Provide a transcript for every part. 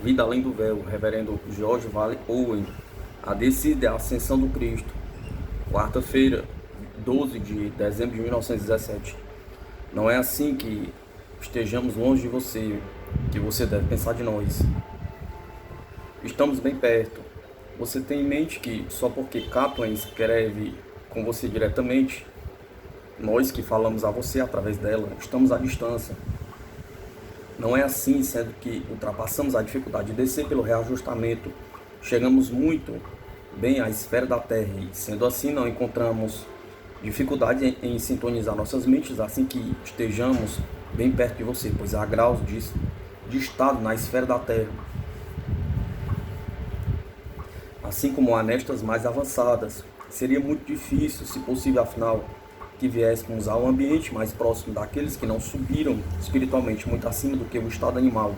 Vida Além do Véu, reverendo George Vale Owen, a descida e a ascensão do Cristo, quarta-feira, 12 de dezembro de 1917. Não é assim que estejamos longe de você, que você deve pensar de nós. Estamos bem perto. Você tem em mente que só porque Kaplan escreve com você diretamente, nós que falamos a você através dela, estamos à distância. Não é assim, sendo que ultrapassamos a dificuldade de descer pelo reajustamento, chegamos muito bem à esfera da Terra e, sendo assim, não encontramos dificuldade em sintonizar nossas mentes assim que estejamos bem perto de você, pois há graus de estado na esfera da Terra, assim como há nestas mais avançadas. Seria muito difícil, se possível, afinal, que viéssemos a um ambiente mais próximo daqueles que não subiram espiritualmente muito acima do que o estado animal,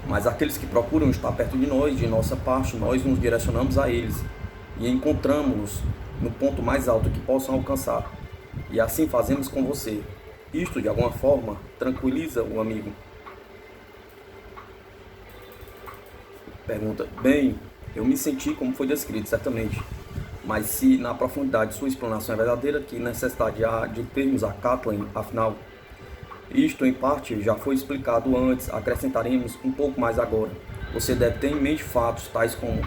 mas aqueles que procuram estar perto de nós, de nossa parte, nós nos direcionamos a eles e encontramos-los no ponto mais alto que possam alcançar, e assim fazemos com você. Isto, de alguma forma, tranquiliza o amigo. Pergunta: bem, eu me senti como foi descrito, certamente. Mas se na profundidade sua explanação é verdadeira, que necessidade há de termos a Kaplan, afinal? Isto, em parte, já foi explicado antes, acrescentaremos um pouco mais agora. Você deve ter em mente fatos tais como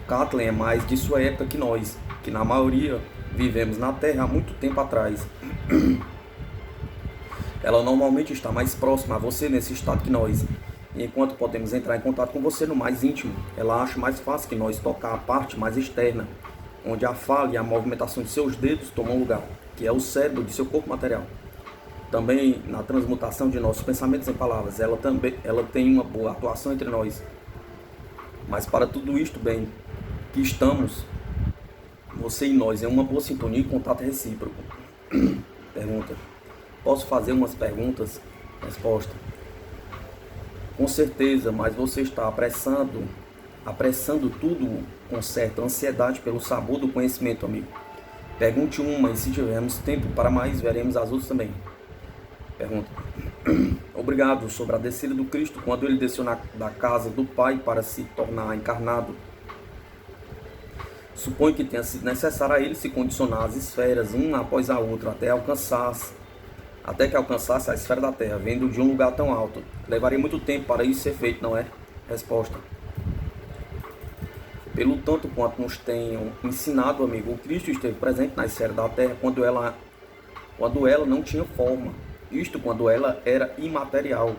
Kaplan é mais de sua época que nós, que na maioria vivemos na Terra há muito tempo atrás. Ela normalmente está mais próxima a você nesse estado que nós, e enquanto podemos entrar em contato com você no mais íntimo, ela acha mais fácil que nós tocar a parte mais externa, onde a fala e a movimentação de seus dedos tomam lugar, que é o cérebro de seu corpo material. Também na transmutação de nossos pensamentos em palavras, ela tem uma boa atuação entre nós. Mas para tudo isto, bem, que estamos, você e nós, em uma boa sintonia e contato recíproco. Pergunta: posso fazer umas perguntas? Resposta: com certeza, mas você está apressando tudo com certa ansiedade pelo sabor do conhecimento, amigo. Pergunte uma e se tivermos tempo para mais, veremos as outras também. Pergunta: obrigado. Sobre a descida do Cristo, quando ele desceu da casa do Pai para se tornar encarnado, suponho que tenha sido necessário a ele se condicionar às esferas, uma após a outra, até que alcançasse a esfera da Terra, vindo de um lugar tão alto. Levaria muito tempo para isso ser feito, não é? Resposta: pelo tanto quanto nos tenham ensinado, amigo, o Cristo esteve presente na esfera da Terra quando ela não tinha forma, isto quando ela era imaterial.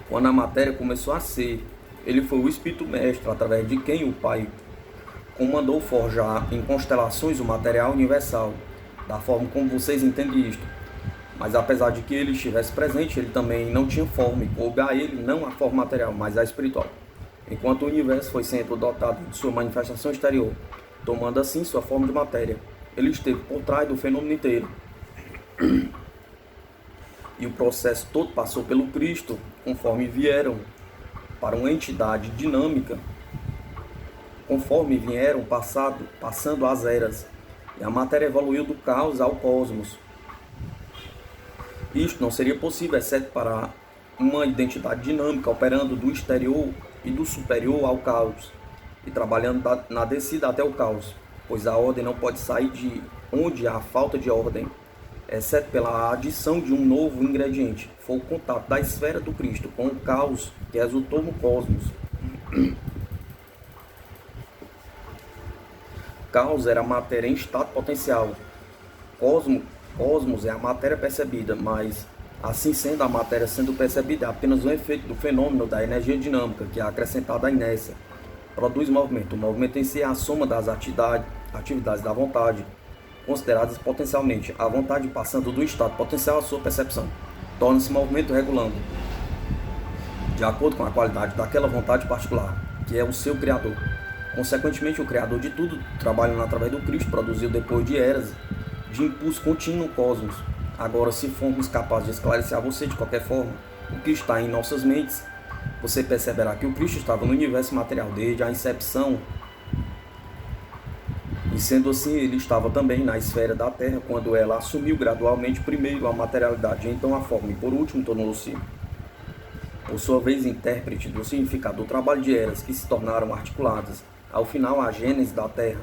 Quando a matéria começou a ser, ele foi o Espírito Mestre, através de quem o Pai comandou forjar em constelações o material universal, da forma como vocês entendem isto. Mas apesar de que ele estivesse presente, ele também não tinha forma, e coube a ele não a forma material, mas a espiritual. Enquanto o universo foi sempre dotado de sua manifestação exterior, tomando assim sua forma de matéria, ele esteve por trás do fenômeno inteiro. E o processo todo passou pelo Cristo, conforme vieram para uma entidade dinâmica, conforme vieram passando as eras, e a matéria evoluiu do caos ao cosmos. Isto não seria possível, exceto para uma identidade dinâmica operando do exterior e do superior ao caos, e trabalhando na descida até o caos, pois a ordem não pode sair de onde há falta de ordem, exceto pela adição de um novo ingrediente. Foi o contato da esfera do Cristo com o caos que resultou no cosmos. Caos era a matéria em estado potencial. Cosmos é a matéria percebida, mas assim sendo, a matéria sendo percebida é apenas um efeito do fenômeno da energia dinâmica, que é acrescentada à inércia. Produz movimento. O movimento em si é a soma das atividades da vontade, consideradas potencialmente. A vontade, passando do estado potencial à sua percepção, torna-se movimento regulando, de acordo com a qualidade daquela vontade particular, que é o seu Criador. Consequentemente, o Criador de tudo, trabalhando através do Cristo, produziu depois de eras de impulso contínuo no cosmos. Agora, se formos capazes de esclarecer a você de qualquer forma o que está em nossas mentes, você perceberá que o Cristo estava no universo material desde a incepção, e sendo assim, ele estava também na esfera da Terra quando ela assumiu gradualmente primeiro a materialidade, então a forma, e por último tornou-se por sua vez intérprete do significado do trabalho de eras que se tornaram articuladas, ao final a gênese da Terra.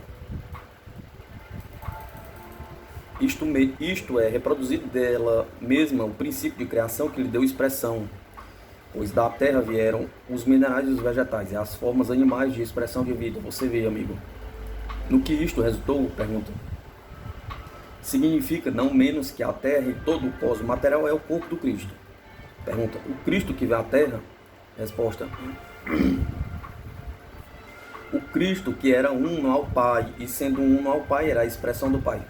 Isto é, reproduzido dela mesma o princípio de criação que lhe deu expressão, pois da Terra vieram os minerais e os vegetais, e as formas animais de expressão de vida. Você vê, amigo. No que isto resultou? Pergunta. Significa não menos que a Terra e todo o cosmos material é o corpo do Cristo. Pergunta. O Cristo que veio à Terra? Resposta. O Cristo que era uno ao Pai, e sendo uno ao Pai era a expressão do Pai.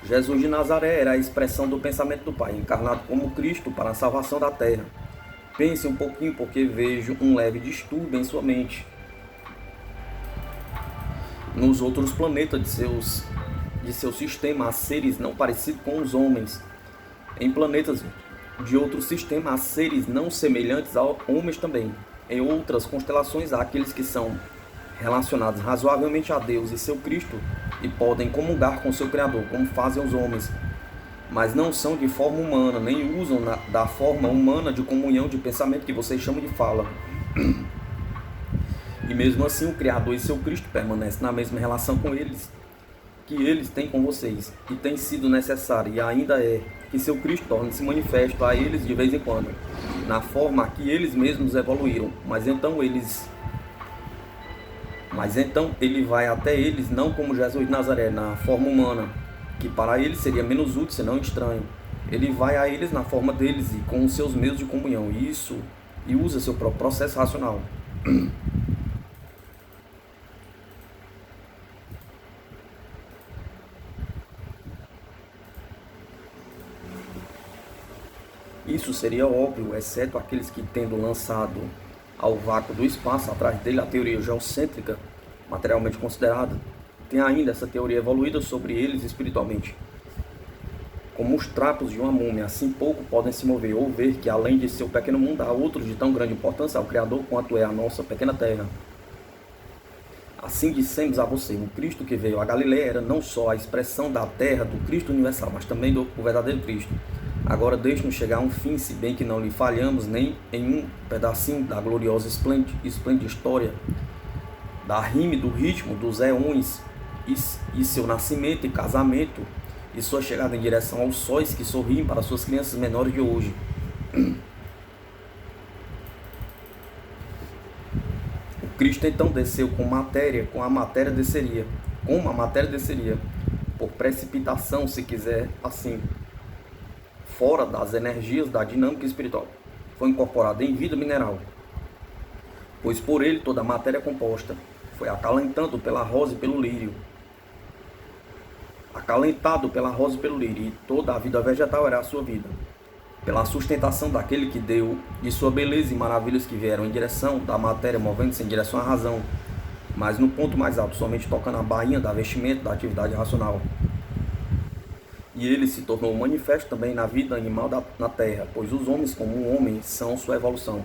Jesus de Nazaré era a expressão do pensamento do Pai, encarnado como Cristo para a salvação da Terra. Pense um pouquinho, porque vejo um leve distúrbio em sua mente. Nos outros planetas de seu sistema há seres não parecidos com os homens. Em planetas de outro sistema há seres não semelhantes a homens também. Em outras constelações há aqueles que são relacionados razoavelmente a Deus e seu Cristo e podem comungar com seu Criador, como fazem os homens, mas não são de forma humana, nem usam da forma humana de comunhão de pensamento que vocês chamam de fala. E mesmo assim o Criador e seu Cristo permanecem na mesma relação com eles, que eles têm com vocês, e tem sido necessário, e ainda é, que seu Cristo torne-se manifesto a eles de vez em quando, na forma que eles mesmos evoluíram, mas então ele vai até eles não como Jesus de Nazaré, na forma humana, que para eles seria menos útil, senão estranho. Ele vai a eles na forma deles e com os seus meios de comunhão, e usa seu próprio processo racional. Isso seria óbvio, exceto aqueles que, tendo lançado ao vácuo do espaço atrás dele a teoria geocêntrica, materialmente considerada, tem ainda essa teoria evoluída sobre eles espiritualmente. Como os trapos de uma múmia, assim pouco podem se mover ou ver que, além de seu pequeno mundo, há outros de tão grande importância ao Criador quanto é a nossa pequena terra. Assim dissemos a você, o Cristo que veio a Galileia era não só a expressão da terra do Cristo universal, mas também do verdadeiro Cristo. Agora deixe-nos chegar a um fim, se bem que não lhe falhamos nem em um pedacinho da gloriosa e esplêndida história, da rime, do ritmo, dos éons, e seu nascimento e casamento, e sua chegada em direção aos sóis que sorriem para suas crianças menores de hoje. O Cristo então desceu com a matéria desceria, por precipitação, se quiser assim, fora das energias da dinâmica espiritual. Foi incorporado em vida mineral, pois por ele toda a matéria é composta. Foi acalentado pela rosa e pelo lírio, e toda a vida vegetal era a sua vida, pela sustentação daquele que deu, de sua beleza e maravilhas que vieram em direção da matéria, movendo-se em direção à razão, mas no ponto mais alto, somente tocando a bainha da vestimenta da atividade racional. E ele se tornou manifesto também na vida animal na terra, pois os homens, como um homem, são sua evolução.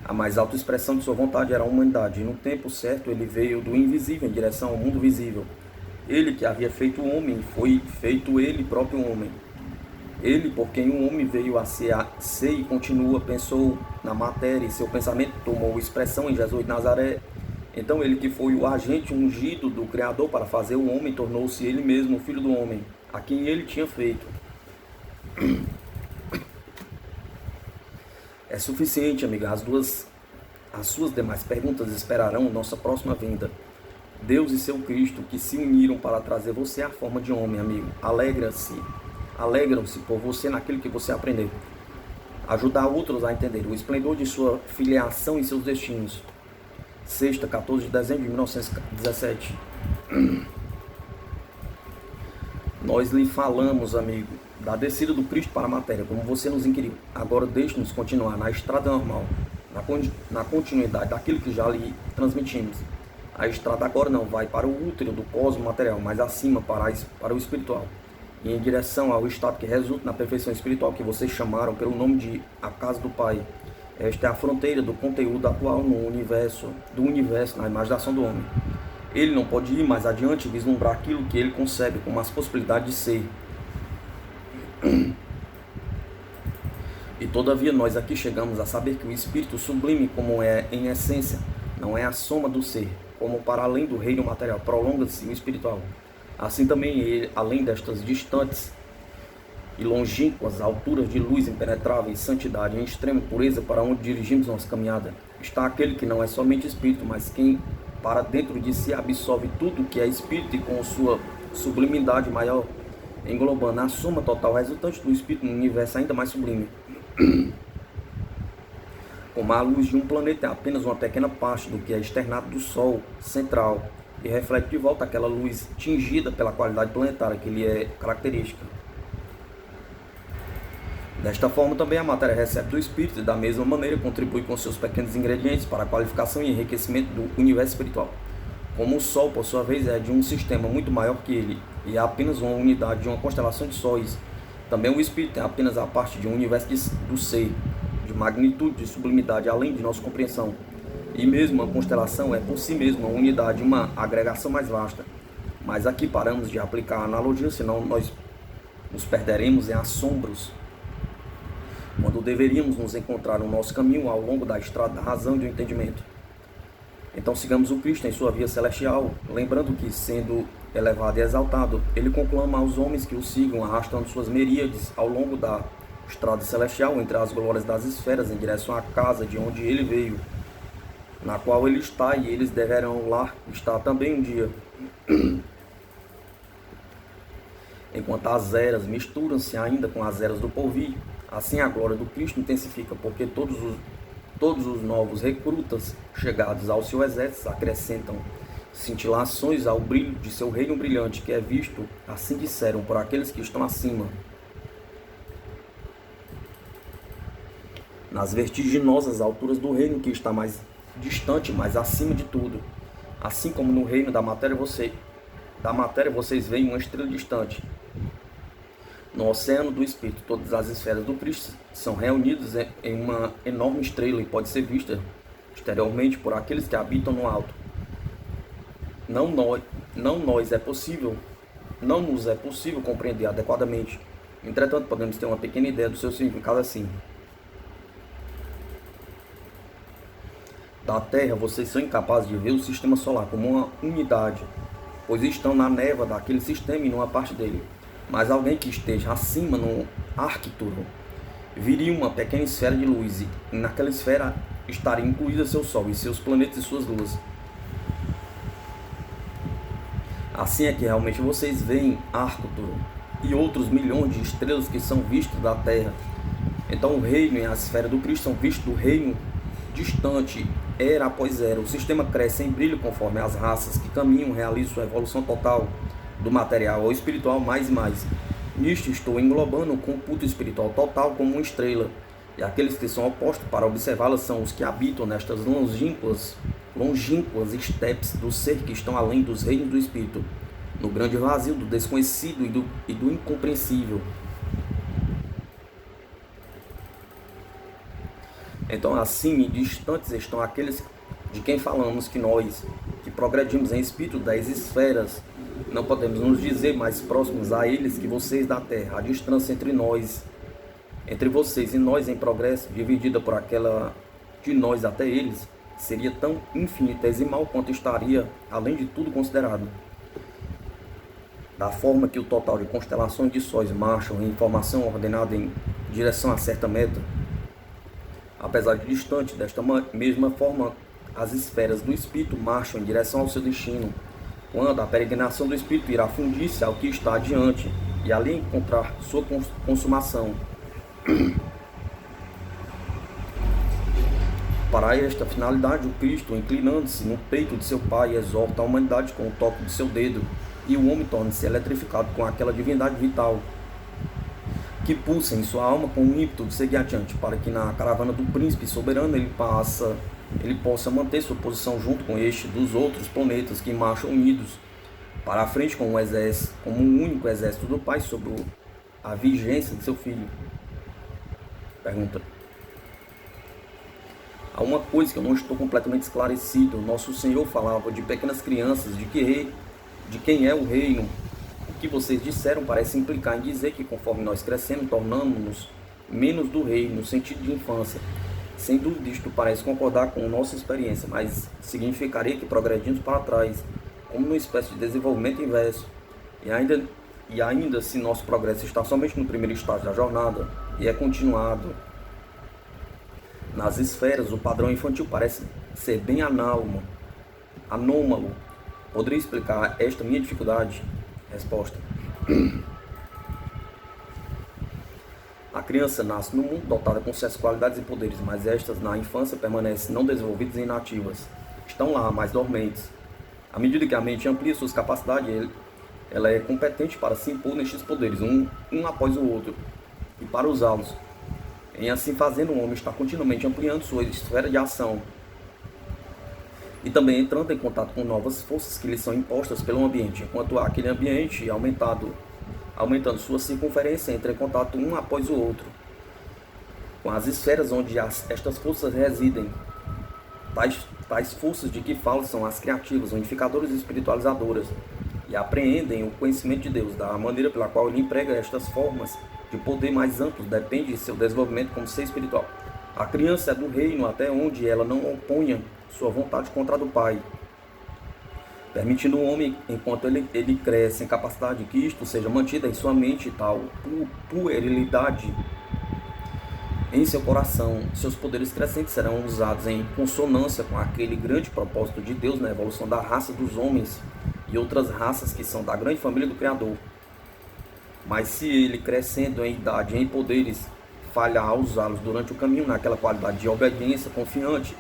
A mais alta expressão de sua vontade era a humanidade, e no tempo certo ele veio do invisível em direção ao mundo visível. Ele que havia feito o homem, foi feito ele próprio homem. Ele, por quem o homem veio a ser e continua, pensou na matéria, e seu pensamento tomou expressão em Jesus de Nazaré. Então ele que foi o agente ungido do Criador para fazer o homem, tornou-se ele mesmo o Filho do Homem, a quem ele tinha feito. É suficiente, amiga. As suas demais perguntas esperarão nossa próxima vinda. Deus e seu Cristo que se uniram para trazer você à forma de homem, amigo. Alegram-se por você naquilo que você aprendeu. Ajudar outros a entender o esplendor de sua filiação e seus destinos. Sexta, 14 de dezembro de 1917. Nós lhe falamos, amigo, da descida do Cristo para a matéria, como você nos inquiriu. Agora deixe-nos continuar na estrada normal, na continuidade daquilo que já lhe transmitimos. A estrada agora não vai para o útero do cosmos material, mas acima para o espiritual, e em direção ao estado que resulta na perfeição espiritual, que vocês chamaram pelo nome de a casa do Pai. Esta é a fronteira do conteúdo atual do universo, na imaginação do homem. Ele não pode ir mais adiante e vislumbrar aquilo que ele concebe como as possibilidades de ser. E Todavia, nós aqui chegamos a saber que o espírito sublime, como é em essência, não é a soma do ser, como para além do reino material prolonga-se o espiritual. Assim também ele, além destas distantes e longínquas alturas de luz impenetrável e santidade em extrema pureza para onde dirigimos nossa caminhada, está aquele que não é somente espírito, mas quem para dentro de si absorve tudo que é espírito e com sua sublimidade maior, englobando a soma total resultante do espírito no universo ainda mais sublime. Como a luz de um planeta é apenas uma pequena parte do que é externado do Sol central e reflete de volta aquela luz tingida pela qualidade planetária que lhe é característica. Desta forma, também a matéria recebe do espírito e da mesma maneira contribui com seus pequenos ingredientes para a qualificação e enriquecimento do universo espiritual. Como o Sol, por sua vez, é de um sistema muito maior que ele e é apenas uma unidade de uma constelação de sóis, também o espírito é apenas a parte de um universo do ser, de magnitude, de sublimidade, além de nossa compreensão. E mesmo a constelação é por si mesma uma unidade, uma agregação mais vasta. Mas aqui paramos de aplicar a analogia, senão nós nos perderemos em assombros, quando deveríamos nos encontrar no nosso caminho ao longo da estrada da razão e do entendimento. Então sigamos o Cristo em sua via celestial, lembrando que, sendo elevado e exaltado, ele conclama aos homens que o sigam, arrastando suas miríades ao longo da estrada celestial entre as glórias das esferas, em direção à casa de onde ele veio, na qual ele está, e eles deverão lá estar também um dia. Enquanto as eras misturam-se ainda com as eras do porvir, assim a glória do Cristo intensifica, porque todos os novos recrutas chegados ao seu exército acrescentam cintilações ao brilho de seu reino brilhante, que é visto, assim disseram, por aqueles que estão acima, nas vertiginosas alturas do reino que está mais distante, mas acima de tudo. Assim como no reino da matéria vocês veem uma estrela distante. No oceano do Espírito, todas as esferas do Cristo são reunidas em uma enorme estrela e pode ser vista exteriormente por aqueles que habitam no alto. Não nos é possível compreender adequadamente. Entretanto, podemos ter uma pequena ideia do seu significado assim. Da Terra, vocês são incapazes de ver o sistema solar como uma unidade, pois estão na névoa daquele sistema e numa parte dele. Mas alguém que esteja acima no Arcturo viria uma pequena esfera de luz, e naquela esfera estaria incluída seu Sol e seus planetas e suas luas. Assim é que realmente vocês veem Arcturo e outros milhões de estrelas que são vistas da Terra. Então o reino e a esfera do Cristo são vistos do reino distante, era após era. O sistema cresce em brilho conforme as raças que caminham realizam sua evolução total, do material ao espiritual mais e mais. Nisto estou englobando o computo espiritual total como uma estrela, e aqueles que são opostos para observá-la são os que habitam nestas longínquas estepes do ser que estão além dos reinos do espírito, no grande vazio do desconhecido e do incompreensível. Então, assim e distantes estão aqueles de quem falamos que nós, que progredimos em espírito das esferas, não podemos nos dizer mais próximos a eles que vocês da Terra. A distância entre vocês e nós em progresso, dividida por aquela de nós até eles, seria tão infinitesimal quanto estaria, além de tudo considerado. Da forma que o total de constelações de sóis marcham em formação ordenada em direção a certa meta, apesar de distante, desta mesma forma, as esferas do Espírito marcham em direção ao seu destino, quando a peregrinação do Espírito irá fundir-se ao que está adiante e ali encontrar sua consumação. Para esta finalidade, o Cristo, inclinando-se no peito de seu Pai, exorta a humanidade com o toque de seu dedo, e o homem torna-se eletrificado com aquela divindade vital que pulsa em sua alma com o ímpeto de seguir adiante, para que na caravana do príncipe soberano ele possa manter sua posição junto com este dos outros planetas que marcham unidos para a frente como um único exército do Pai sob a vigência de seu Filho. Pergunta: há uma coisa que eu não estou completamente esclarecido. Nosso Senhor falava de pequenas crianças, de quem é o reino. O que vocês disseram parece implicar em dizer que conforme nós crescemos, tornamos-nos menos do reino, no sentido de infância. Sem dúvida isto parece concordar com nossa experiência, mas significaria que progredimos para trás, como numa espécie de desenvolvimento inverso. E ainda se nosso progresso está somente no primeiro estágio da jornada e é continuado nas esferas, o padrão infantil parece ser bem anômalo. Poderia explicar esta minha dificuldade? Resposta. A criança nasce no mundo dotada com certas qualidades e poderes, mas estas na infância permanecem não desenvolvidas e inativas. Estão lá, mas dormentes. À medida que a mente amplia suas capacidades, ela é competente para se impor nestes poderes, um após o outro, e para usá-los. Em assim fazendo, o homem está continuamente ampliando sua esfera de ação e também entrando em contato com novas forças que lhe são impostas pelo ambiente, enquanto aquele ambiente, aumentando sua circunferência, entra em contato um após o outro com as esferas onde estas forças residem. Tais forças de que falo são as criativas, unificadoras e espiritualizadoras, e apreendem o conhecimento de Deus. Da maneira pela qual ele emprega estas formas de poder mais amplos depende de seu desenvolvimento como ser espiritual. A criança é do reino até onde ela não oponha sua vontade contra a do pai, permitindo o homem, enquanto ele cresce em capacidade, que isto seja mantido em sua mente, tal puerilidade em seu coração. Seus poderes crescentes serão usados em consonância com aquele grande propósito de Deus na evolução da raça dos homens e outras raças que são da grande família do Criador. Mas se ele, crescendo em idade e em poderes, falhar a usá-los durante o caminho naquela qualidade de obediência confiante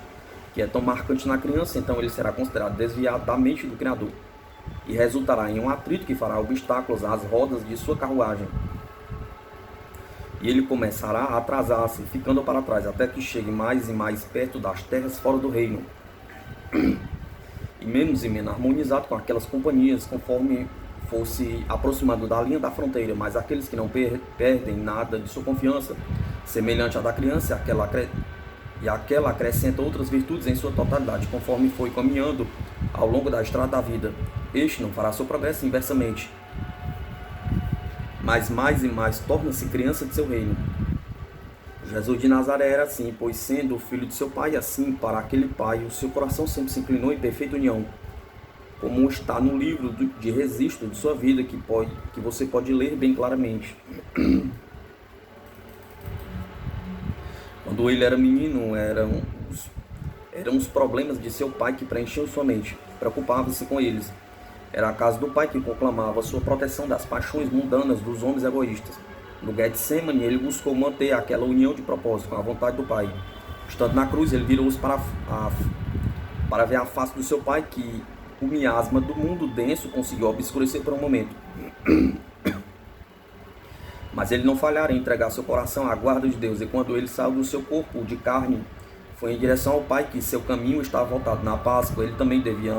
que é tão marcante na criança, então ele será considerado desviado da mente do Criador e resultará em um atrito que fará obstáculos às rodas de sua carruagem. E ele começará a atrasar-se, ficando para trás, até que chegue mais e mais perto das terras fora do reino, e menos harmonizado com aquelas companhias, conforme fosse aproximado da linha da fronteira. Mas aqueles que não perdem nada de sua confiança, semelhante à da criança, aquela acrescenta outras virtudes em sua totalidade, conforme foi caminhando ao longo da estrada da vida. Este não fará seu progresso inversamente, mas mais e mais torna-se criança de seu reino. Jesus de Nazaré era assim, pois sendo o filho de seu pai, assim para aquele pai o seu coração sempre se inclinou em perfeita união, como está no livro de registro de sua vida, que você pode ler bem claramente. Quando ele era menino, eram os problemas de seu pai que preenchiam sua mente. Preocupava-se com eles. Era a casa do pai que proclamava sua proteção das paixões mundanas dos homens egoístas. No Getsemane, ele buscou manter aquela união de propósito com a vontade do pai. Estando na cruz, ele virou-se para ver a face do seu pai, que o miasma do mundo denso conseguiu obscurecer por um momento. Mas ele não falhara em entregar seu coração à guarda de Deus, e quando ele saiu do seu corpo de carne, foi em direção ao Pai, que seu caminho estava voltado. Na Páscoa, ele também devia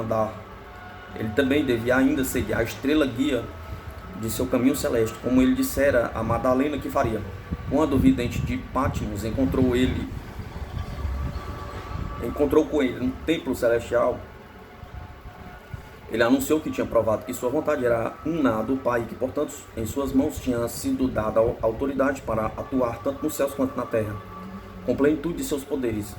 ainda seguir a estrela guia de seu caminho celeste, como ele dissera a Madalena que faria. Quando o vidente de Patmos encontrou com ele no templo celestial, ele anunciou que tinha provado que sua vontade era una do Pai, que, portanto, em suas mãos tinha sido dada a autoridade para atuar tanto nos céus quanto na terra, com plenitude de seus poderes.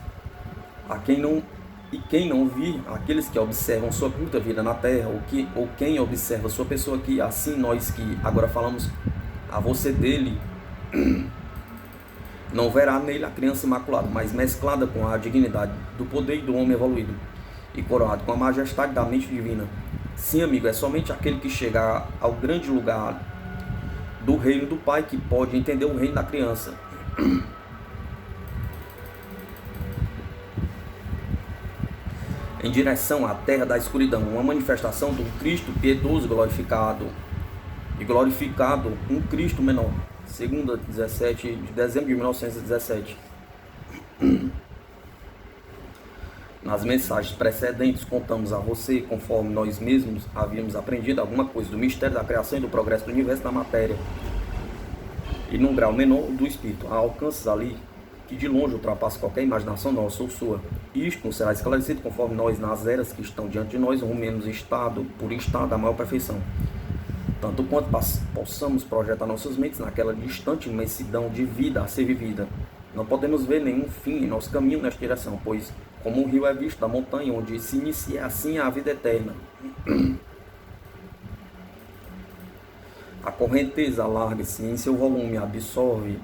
Quem não vir, aqueles que observam sua curta vida na terra, ou quem observa sua pessoa aqui, assim nós que agora falamos a você dele, não verá nele a criança imaculada, mas mesclada com a dignidade do poder e do homem evoluído, e coroado com a majestade da mente divina. Sim, amigo, é somente aquele que chega ao grande lugar do reino do Pai que pode entender o reino da criança. Em direção à terra da escuridão, uma manifestação do Cristo piedoso e glorificado, um Cristo menor. Segunda, 17 de dezembro de 1917. Nas mensagens precedentes, contamos a você, conforme nós mesmos havíamos aprendido, alguma coisa do mistério da criação e do progresso do universo da matéria, e num grau menor do espírito, a alcances ali que de longe ultrapassa qualquer imaginação nossa ou sua. Isto não será esclarecido conforme nós, nas eras que estão diante de nós, rumemos estado por estado a maior perfeição. tanto quanto possamos projetar nossas mentes naquela distante imensidão de vida a ser vivida. Não podemos ver nenhum fim em nosso caminho nesta direção, pois, como um rio é visto da montanha, onde se inicia assim a vida eterna. A correnteza alarga-se em seu volume, absorve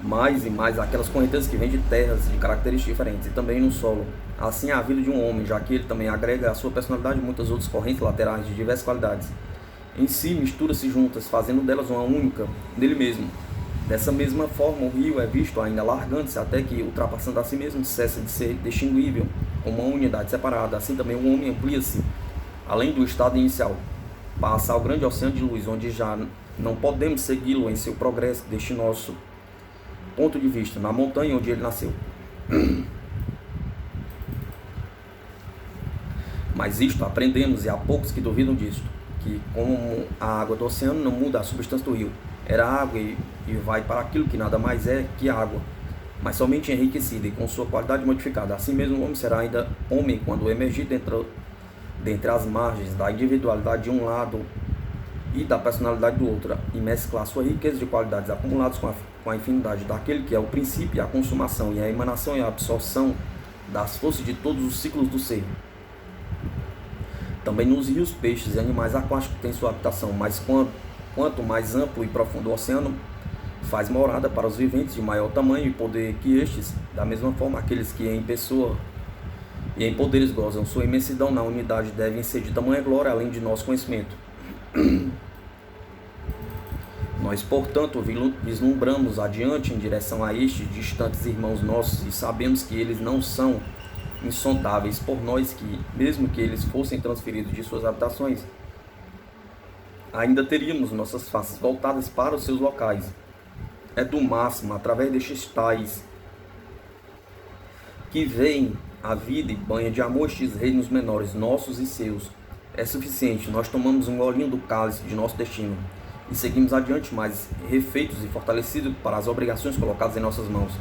mais e mais aquelas correntezas que vêm de terras de características diferentes e também no solo. Assim é a vida de um homem, já que ele também agrega à sua personalidade muitas outras correntes laterais de diversas qualidades. Em si, mistura-se juntas, fazendo delas uma única nele mesmo. Dessa mesma forma, o rio é visto ainda alargando-se até que, ultrapassando a si mesmo, cessa de ser distinguível como uma unidade separada. Assim também o homem amplia-se, além do estado inicial, passa ao grande oceano de luz, onde já não podemos segui-lo em seu progresso deste nosso ponto de vista, na montanha onde ele nasceu. Mas isto aprendemos, e há poucos que duvidam disto, que como a água do oceano não muda a substância do rio, era água e vai para aquilo que nada mais é que água, mas somente enriquecida e com sua qualidade modificada. Assim mesmo o homem será ainda homem quando emergir dentre as margens da individualidade de um lado e da personalidade do outro, e mesclar sua riqueza de qualidades acumuladas com a infinidade daquele que é o princípio, a consumação e a emanação e a absorção das forças de todos os ciclos do ser. Também nos rios, peixes e animais aquáticos têm sua habitação, mas quanto mais amplo e profundo o oceano, faz morada para os viventes de maior tamanho e poder que estes, da mesma forma aqueles que em pessoa e em poderes gozam sua imensidão na unidade, devem ser de tamanha glória além de nosso conhecimento. Nós, portanto, vislumbramos adiante em direção a estes distantes irmãos nossos e sabemos que eles não são insondáveis por nós, que, mesmo que eles fossem transferidos de suas habitações, ainda teríamos nossas faces voltadas para os seus locais. É do máximo, através destes tais, que veem a vida e banha de amor estes reinos menores, nossos e seus. É suficiente, nós tomamos um golinho do cálice de nosso destino e seguimos adiante, mais refeitos e fortalecidos para as obrigações colocadas em nossas mãos.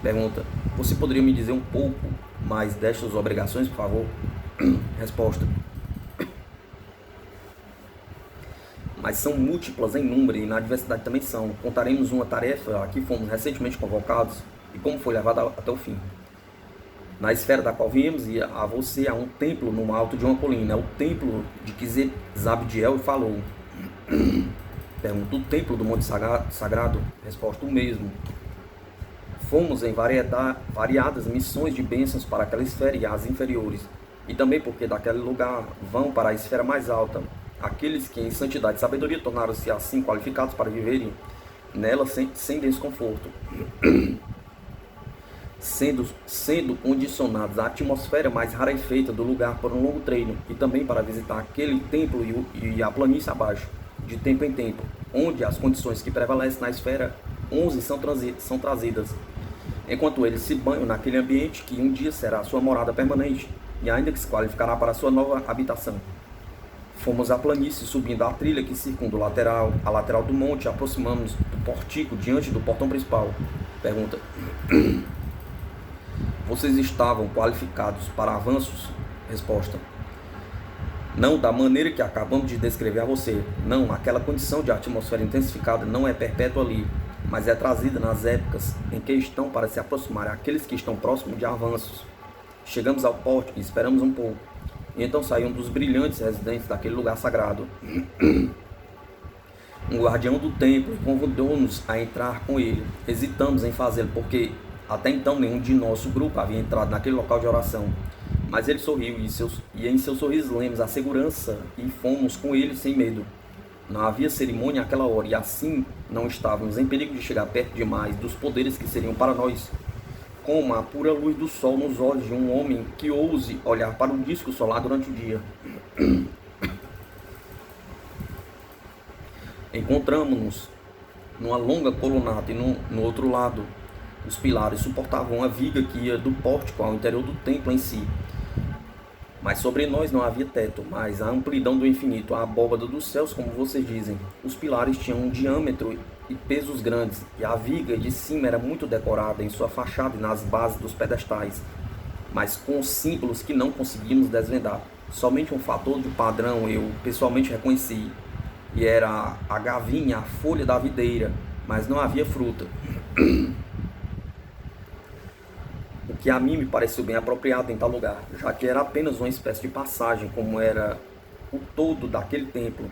Pergunta: você poderia me dizer um pouco mais destas obrigações, por favor? Resposta: mas são múltiplas em número e na diversidade também são. Contaremos uma tarefa a que fomos recentemente convocados e como foi levada até o fim. Na esfera da qual viemos, e a você há um templo no alto de uma colina. É o templo de que Zabdiel falou. Pergunta: o templo do Monte Sagrado? Resposta: o mesmo. Fomos em variadas missões de bênçãos para aquela esfera e as inferiores, e também porque daquele lugar vão para a esfera mais alta aqueles que em santidade e sabedoria tornaram-se assim qualificados para viverem nela sem desconforto, sendo condicionados à atmosfera mais rarefeita do lugar por um longo treino, e também para visitar aquele templo e a planície abaixo, de tempo em tempo, onde as condições que prevalecem na esfera 11 são trazidas, enquanto eles se banham naquele ambiente que um dia será sua morada permanente, e ainda que se qualificará para sua nova habitação. Fomos à planície, subindo a trilha que circunda a lateral do monte, aproximamos do portico diante do portão principal. Pergunta: vocês estavam qualificados para avanços? Resposta: não da maneira que acabamos de descrever a você. Não, aquela condição de atmosfera intensificada não é perpétua ali, mas é trazida nas épocas em que estão para se aproximar àqueles que estão próximos de avanços. Chegamos ao pórtico e esperamos um pouco, e então saiu um dos brilhantes residentes daquele lugar sagrado, um guardião do templo, e convidou-nos a entrar com ele. Hesitamos em fazê-lo, porque até então nenhum de nosso grupo havia entrado naquele local de oração. Mas ele sorriu, e em seu sorriso lemos a segurança, e fomos com ele sem medo. Não havia cerimônia àquela hora, e assim não estávamos em perigo de chegar perto demais dos poderes que seriam para nós como a pura luz do sol nos olhos de um homem que ouse olhar para o disco solar durante o dia. Encontramos-nos numa longa colunata, e no outro lado os pilares suportavam a viga que ia do pórtico ao interior do templo em si. Mas sobre nós não havia teto, mas a amplidão do infinito, a abóbada dos céus, como vocês dizem. Os pilares tinham um diâmetro e pesos grandes, e a viga de cima era muito decorada em sua fachada e nas bases dos pedestais, mas com símbolos que não conseguimos desvendar. Somente um fator de padrão eu pessoalmente reconheci, e era a gavinha, a folha da videira, mas não havia fruta. O que a mim me pareceu bem apropriado em tal lugar, já que era apenas uma espécie de passagem, como era o todo daquele templo,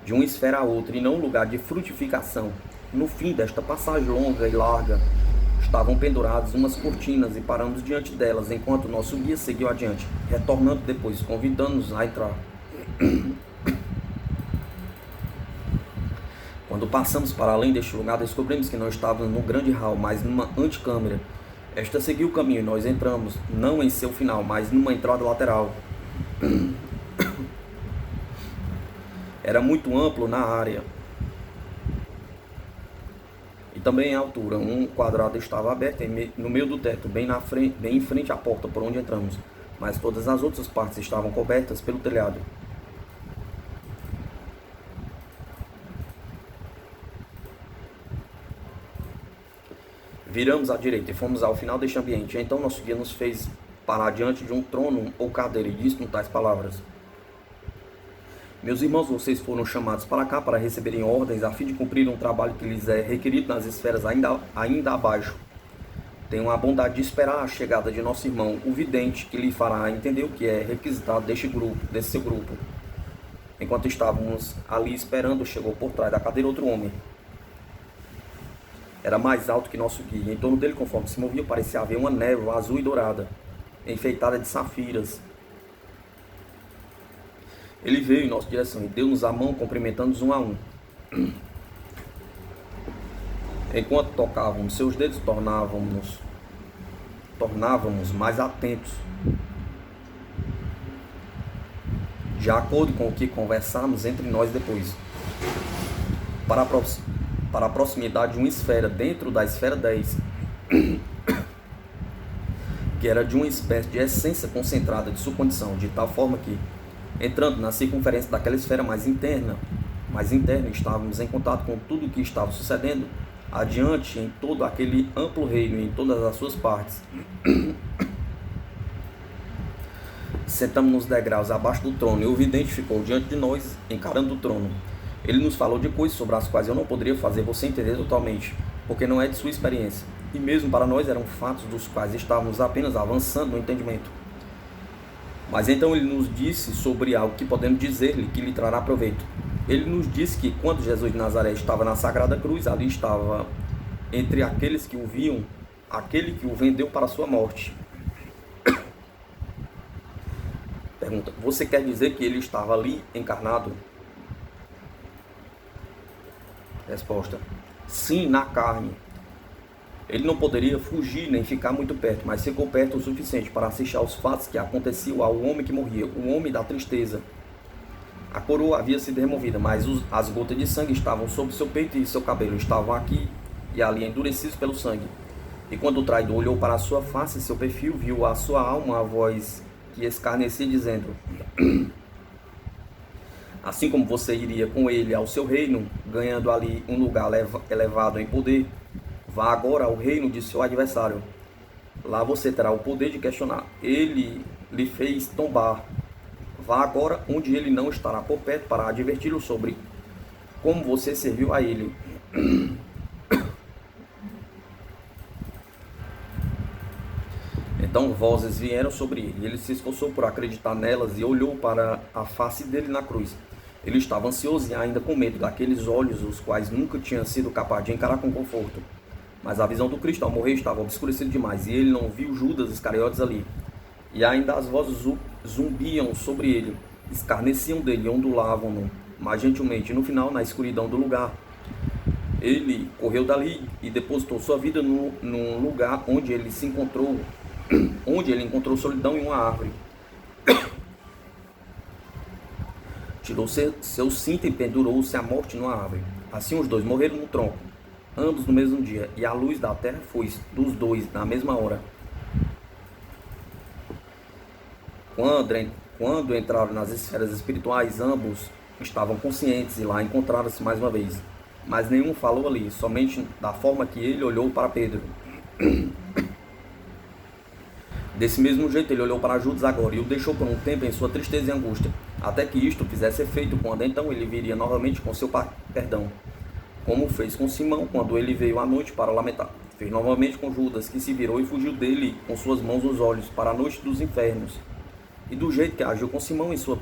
de uma esfera a outra, e não um lugar de frutificação. No fim desta passagem longa e larga, estavam penduradas umas cortinas e paramos diante delas, enquanto nosso guia seguiu adiante, retornando depois, convidando-nos a entrar. Quando passamos para além deste lugar, descobrimos que não estávamos num grande hall, mas numa antecâmara. Esta seguiu o caminho e nós entramos, não em seu final, mas numa entrada lateral. Era muito amplo na área e também em altura. Um quadrado estava aberto no meio do teto, bem em frente à porta por onde entramos, mas todas as outras partes estavam cobertas pelo telhado. Viramos à direita e fomos ao final deste ambiente. Então nosso guia nos fez parar diante de um trono ou cadeira e disse com tais palavras: meus irmãos, vocês foram chamados para cá para receberem ordens a fim de cumprir um trabalho que lhes é requerido nas esferas ainda abaixo. Tenham a bondade de esperar a chegada de nosso irmão, o vidente, que lhe fará entender o que é requisitado desse seu grupo. Enquanto estávamos ali esperando, chegou por trás da cadeira outro homem. Era mais alto que nosso guia. Em torno dele, conforme se movia, parecia haver uma névoa azul e dourada, enfeitada de safiras. Ele veio em nossa direção e deu-nos a mão, cumprimentando-nos um a um. Enquanto tocávamos seus dedos, tornávamos mais atentos. De acordo com o que conversamos entre nós depois. Para a proximidade de uma esfera dentro da esfera 10, que era de uma espécie de essência concentrada de sua condição, de tal forma que, entrando na circunferência daquela esfera mais interna, estávamos em contato com tudo o que estava sucedendo adiante em todo aquele amplo reino, em todas as suas partes. Sentamos nos degraus abaixo do trono e o vidente ficou diante de nós, encarando o trono. Ele nos falou de coisas sobre as quais eu não poderia fazer você entender totalmente, porque não é de sua experiência, e mesmo para nós eram fatos dos quais estávamos apenas avançando no entendimento. Mas então ele nos disse sobre algo que podemos dizer-lhe que lhe trará proveito. Ele nos disse que quando Jesus de Nazaré estava na Sagrada Cruz, ali estava entre aqueles que o viam, aquele que o vendeu para a sua morte. Pergunta: você quer dizer que ele estava ali encarnado? Resposta: sim, na carne. Ele não poderia fugir nem ficar muito perto, mas ficou perto o suficiente para assistir aos fatos que aconteciam ao homem que morria, o homem da tristeza. A coroa havia sido removida, mas as gotas de sangue estavam sobre seu peito e seu cabelo estavam aqui e ali endurecidos pelo sangue. E quando o traidor olhou para a sua face e seu perfil, viu a sua alma a voz que escarnecia, dizendo: assim como você iria com ele ao seu reino, ganhando ali um lugar elevado em poder, vá agora ao reino de seu adversário. Lá você terá o poder de questionar. Ele lhe fez tombar. Vá agora onde ele não estará por perto para adverti-lo sobre como você serviu a ele. Então vozes vieram sobre ele. Ele se esforçou por acreditar nelas e olhou para a face dele na cruz. Ele estava ansioso e ainda com medo daqueles olhos, os quais nunca tinha sido capaz de encarar com conforto. Mas a visão do Cristo ao morrer estava obscurecida demais, e ele não viu Judas Iscariotes ali. E ainda as vozes zumbiam sobre ele, escarneciam dele e ondulavam-no mais gentilmente. E no final, na escuridão do lugar, ele correu dali e depositou sua vida num lugar onde ele encontrou solidão em uma árvore. Tirou seu cinto e pendurou-se à morte numa árvore. Assim os dois morreram no tronco, ambos no mesmo dia, e a luz da terra foi dos dois na mesma hora. Quando entraram nas esferas espirituais, ambos estavam conscientes e lá encontraram-se mais uma vez. Mas nenhum falou ali, somente da forma que ele olhou para Pedro. Desse mesmo jeito ele olhou para Judas agora e o deixou por um tempo em sua tristeza e angústia. até que isto fizesse efeito, quando então ele viria novamente com seu perdão, como fez com Simão, quando ele veio à noite para lamentar. Fez novamente com Judas, que se virou e fugiu dele com suas mãos nos olhos, para a noite dos infernos. E do jeito que agiu com Simão em sua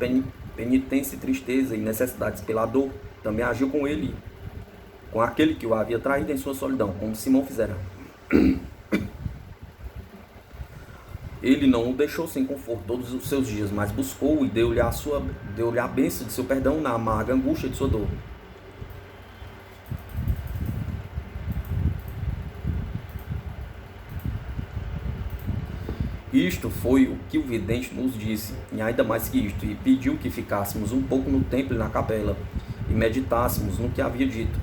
penitência, tristeza e necessidades pela dor, também agiu com ele, com aquele que o havia traído em sua solidão, como Simão fizera. Ele não o deixou sem conforto todos os seus dias, mas buscou e deu-lhe a bênção de seu perdão na amarga angústia de sua dor. Isto foi o que o vidente nos disse, e ainda mais que isto, e pediu que ficássemos um pouco no templo e na capela, e meditássemos no que havia dito,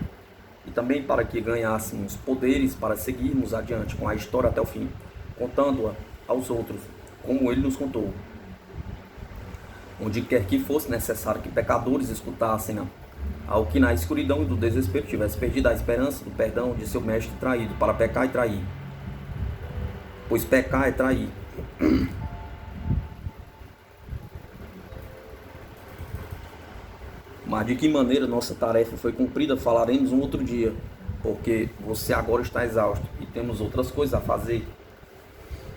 e também para que ganhássemos poderes para seguirmos adiante com a história até o fim, contando-a aos outros, como ele nos contou. Onde quer que fosse necessário que pecadores escutassem-na, ao que na escuridão e do desespero tivesse perdido a esperança do perdão de seu mestre traído, para pecar e trair. Pois pecar é trair. Mas de que maneira nossa tarefa foi cumprida falaremos um outro dia, porque você agora está exausto e temos outras coisas a fazer,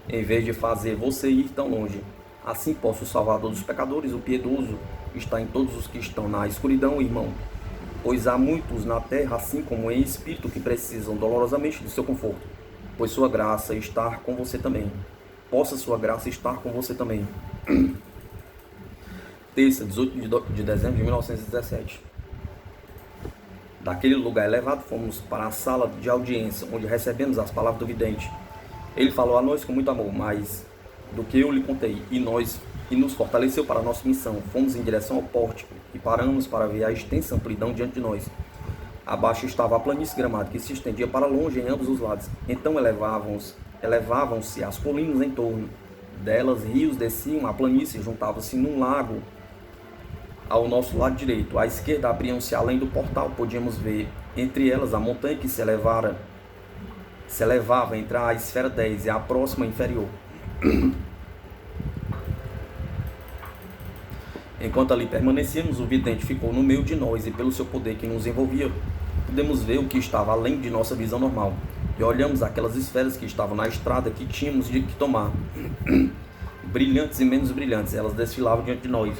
em vez de fazer você ir tão longe. Assim posso o Salvador dos pecadores, o piedoso, está em todos os que estão na escuridão, irmão. Pois há muitos na terra, assim como em espírito, que precisam dolorosamente de seu conforto, pois sua graça está com você também. Possa sua graça estar com você também. Terça, 18 de dezembro de 1917. Daquele lugar elevado, fomos para a sala de audiência, onde recebemos as palavras do vidente. Ele falou a nós com muito amor, mais do que eu lhe contei, e nos fortaleceu para a nossa missão. Fomos em direção ao pórtico e paramos para ver a extensa amplidão diante de nós. Abaixo estava a planície gramada, que se estendia para longe em ambos os lados. Então elevavam-se as colinas em torno delas, rios desciam a planície e juntavam-se num lago ao nosso lado direito. À esquerda abriam-se além do portal, podíamos ver entre elas a montanha que se elevava entre a esfera 10 e a próxima inferior. Enquanto ali permanecíamos, o vidente ficou no meio de nós e pelo seu poder que nos envolvia, pudemos ver o que estava além de nossa visão normal. E olhamos aquelas esferas que estavam na estrada que tínhamos de que tomar. Brilhantes e menos brilhantes, elas desfilavam diante de nós.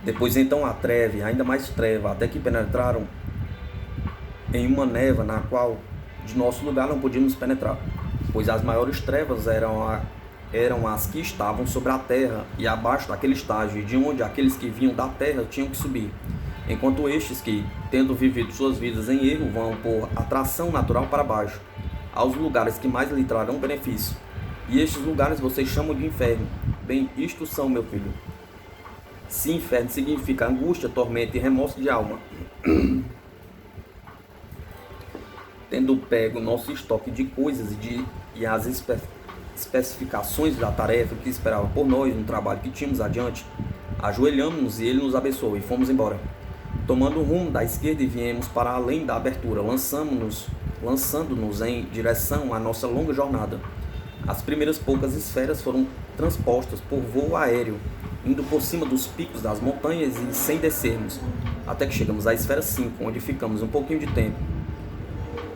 Depois então a treve, ainda mais treva, até que penetraram em uma névoa na qual de nosso lugar não podíamos penetrar, pois as maiores trevas eram as que estavam sobre a terra e abaixo daquele estágio, de onde aqueles que vinham da terra tinham que subir, enquanto estes que, tendo vivido suas vidas em erro, vão por atração natural para baixo, aos lugares que mais lhe trarão benefício. E estes lugares vocês chamam de inferno. Bem, isto são, meu filho. Se inferno significa angústia, tormento e remorso de alma. Tendo pego nosso estoque de coisas e as especificações da tarefa que esperava por nós no trabalho que tínhamos adiante, ajoelhamos-nos e ele nos abençoou e fomos embora. Tomando o rumo da esquerda e viemos para além da abertura, lançando-nos em direção à nossa longa jornada. As primeiras poucas esferas foram transpostas por voo aéreo, indo por cima dos picos das montanhas e sem descermos, até que chegamos à esfera 5, onde ficamos um pouquinho de tempo.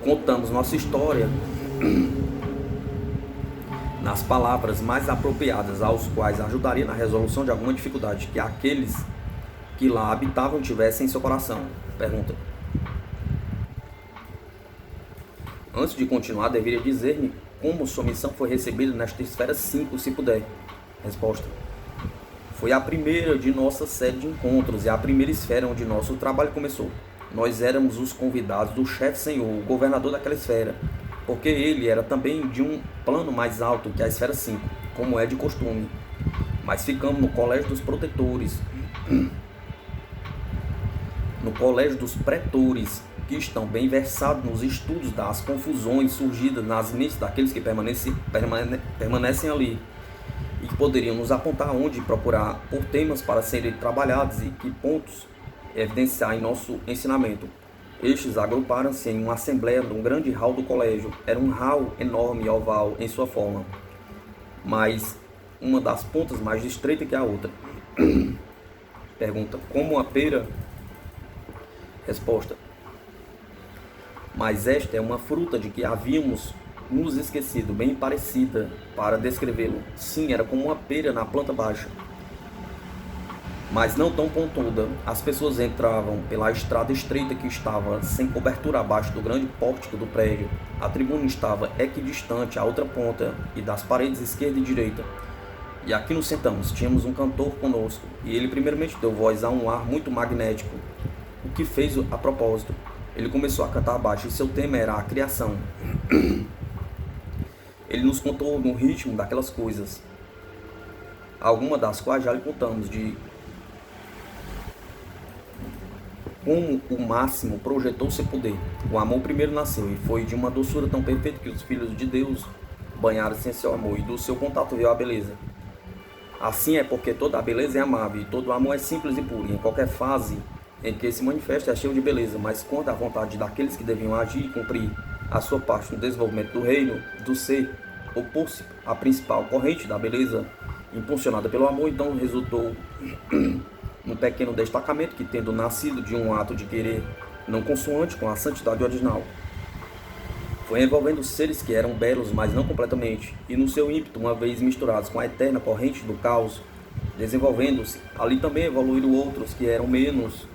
Contamos nossa história nas palavras mais apropriadas, aos quais ajudaria na resolução de alguma dificuldade que aqueles que lá habitavam tivessem em seu coração. Pergunta. Antes de continuar, deveria dizer-me como sua missão foi recebida nesta esfera 5, se puder. Resposta. Foi a primeira de nossa série de encontros e a primeira esfera onde nosso trabalho começou. Nós éramos os convidados do chefe senhor, o governador daquela esfera, porque ele era também de um plano mais alto que a esfera 5, como é de costume. Mas ficamos no colégio dos protetores, no colégio dos pretores, que estão bem versados nos estudos das confusões surgidas nas mentes daqueles que permanecem ali, e que poderiam nos apontar onde procurar por temas para serem trabalhados e que pontos evidenciar em nosso ensinamento. Estes agruparam-se em uma assembleia num grande hall do colégio. Era um hall enorme e oval em sua forma, mas uma das pontas mais estreita que a outra. Pergunta: como uma pera? Resposta: mas esta é uma fruta de que havíamos nos esquecido, bem parecida para descrevê-lo. Sim, era como uma pera na planta baixa, mas não tão pontuda. As pessoas entravam pela estrada estreita que estava sem cobertura abaixo do grande pórtico do prédio. A tribuna estava equidistante à outra ponta e das paredes esquerda e direita. E aqui nos sentamos. Tínhamos um cantor conosco, e ele primeiramente deu voz a um ar muito magnético, o que fez a propósito. Ele começou a cantar baixo, e seu tema era a criação. Ele nos contou no ritmo daquelas coisas, algumas das quais já lhe contamos, de como o máximo projetou seu poder. O amor primeiro nasceu, e foi de uma doçura tão perfeita que os filhos de Deus banharam-se em seu amor, e do seu contato veio a beleza. Assim é porque toda a beleza é amável, e todo o amor é simples e puro, e em qualquer fase em que se manifesta é cheio de beleza, mas quando a vontade daqueles que deviam agir e cumprir a sua parte no desenvolvimento do reino, do ser, opôs-se à principal corrente da beleza, impulsionada pelo amor, então resultou um pequeno destacamento que, tendo nascido de um ato de querer não consoante com a santidade original, foi envolvendo seres que eram belos, mas não completamente, e no seu ímpeto, uma vez misturados com a eterna corrente do caos, desenvolvendo-se, ali também evoluíram outros que eram menos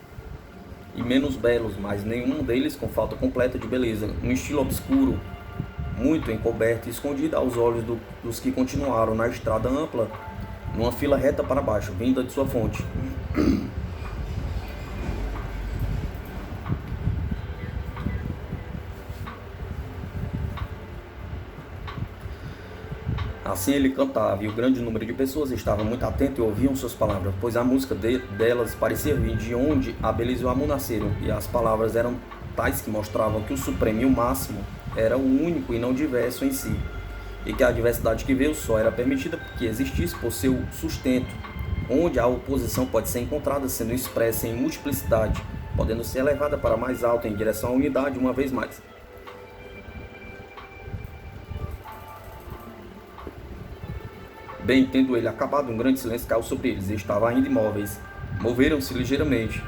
belos, mas nenhum deles com falta completa de beleza, um estilo obscuro, muito encoberto e escondido aos olhos dos que continuaram na estrada ampla, numa fila reta para baixo, vinda de sua fonte. Assim ele cantava, e o grande número de pessoas estava muito atento e ouviam suas palavras, pois a música delas parecia vir de onde a beleza e o amor nasceram, e as palavras eram tais que mostravam que o supremo e o máximo era o único e não diverso em si, e que a diversidade que veio só era permitida porque existisse por seu sustento, onde a oposição pode ser encontrada sendo expressa em multiplicidade, podendo ser elevada para mais alto em direção à unidade uma vez mais. Bem, tendo ele acabado, um grande silêncio caiu sobre eles, e estavam ainda imóveis. Moveram-se ligeiramente.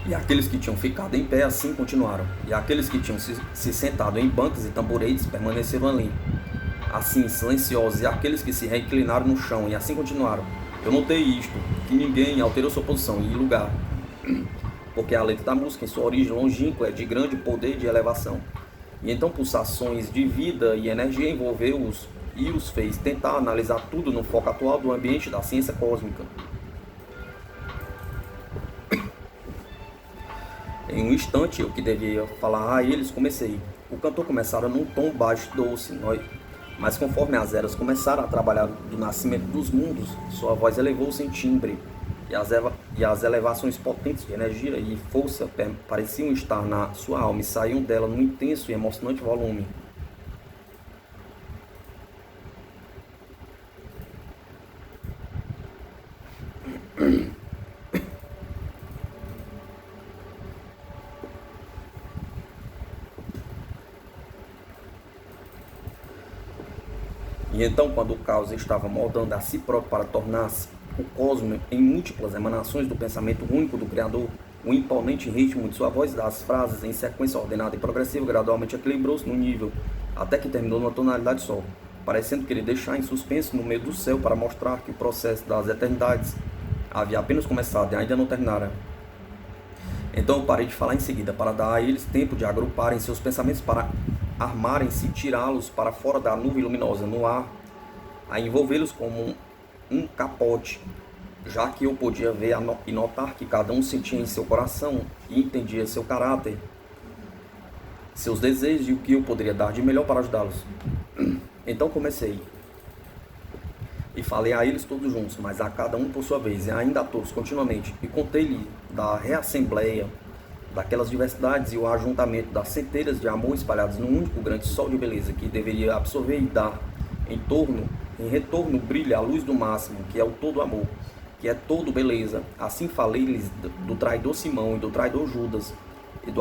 E aqueles que tinham ficado em pé assim continuaram. E aqueles que tinham se sentado em bancas e tamboretes permaneceram ali, assim silenciosos. E aqueles que se reclinaram no chão e assim continuaram. Eu notei isto, que ninguém alterou sua posição e lugar, porque a letra da música, em sua origem longínqua, é de grande poder de elevação. E então pulsações de vida e energia envolveu-os e os fez tentar analisar tudo no foco atual do ambiente da ciência cósmica. Em um instante, eu que devia falar a eles, comecei. O cantor começara num tom baixo e doce, mas conforme as eras começaram a trabalhar do nascimento dos mundos, sua voz elevou-se em timbre, e as elevações potentes de energia e força pareciam estar na sua alma e saíam dela num intenso e emocionante volume. E então, quando o caos estava moldando a si próprio para tornar-se o cosmo em múltiplas emanações do pensamento único do Criador, o imponente ritmo de sua voz das frases em sequência ordenada e progressiva gradualmente equilibrou-se no nível, até que terminou numa tonalidade só, parecendo querer deixar em suspenso no meio do céu para mostrar que o processo das eternidades havia apenas começado e ainda não terminara. Então eu parei de falar em seguida, para dar a eles tempo de agruparem seus pensamentos, para armarem-se e tirá-los para fora da nuvem luminosa, no ar, a envolvê-los como um capote, já que eu podia ver e notar que cada um sentia em seu coração e entendia seu caráter, seus desejos e o que eu poderia dar de melhor para ajudá-los. Então comecei e falei a eles todos juntos, mas a cada um por sua vez, e ainda a todos continuamente, e contei-lhe da reassembleia, daquelas diversidades e o ajuntamento das centelhas de amor espalhadas num único grande sol de beleza que deveria absorver e dar em retorno brilha a luz do máximo, que é o todo amor, que é todo beleza. Assim falei-lhes do traidor Simão e do traidor Judas, e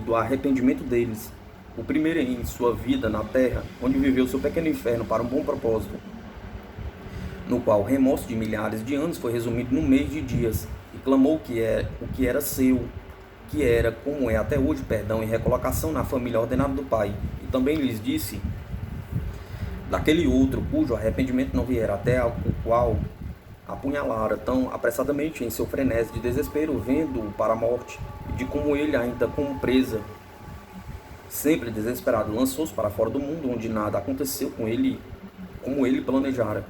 do arrependimento deles, o primeiro em sua vida na terra, onde viveu seu pequeno inferno para um bom propósito, no qual o remorso de milhares de anos foi resumido num mês de dias, e clamou o que era seu, que era, como é até hoje, perdão e recolocação na família ordenada do Pai. E também lhes disse daquele outro, cujo arrependimento não viera, até o qual apunhalara tão apressadamente em seu frenesi de desespero, vendo-o para a morte, e de como ele, ainda como presa, sempre desesperado, lançou-se para fora do mundo, onde nada aconteceu com ele como ele planejara.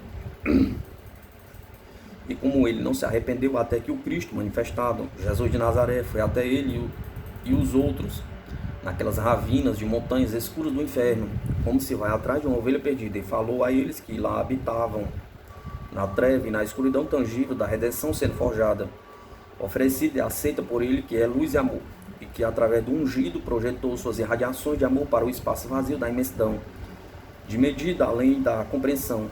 E como ele não se arrependeu até que o Cristo manifestado, Jesus de Nazaré, foi até ele e os outros, naquelas ravinas de montanhas escuras do inferno, como se vai atrás de uma ovelha perdida, e falou a eles que lá habitavam, na treva e na escuridão tangível da redenção sendo forjada, oferecida e aceita por ele, que é luz e amor, e que através do ungido projetou suas irradiações de amor para o espaço vazio da imensidão, de medida além da compreensão,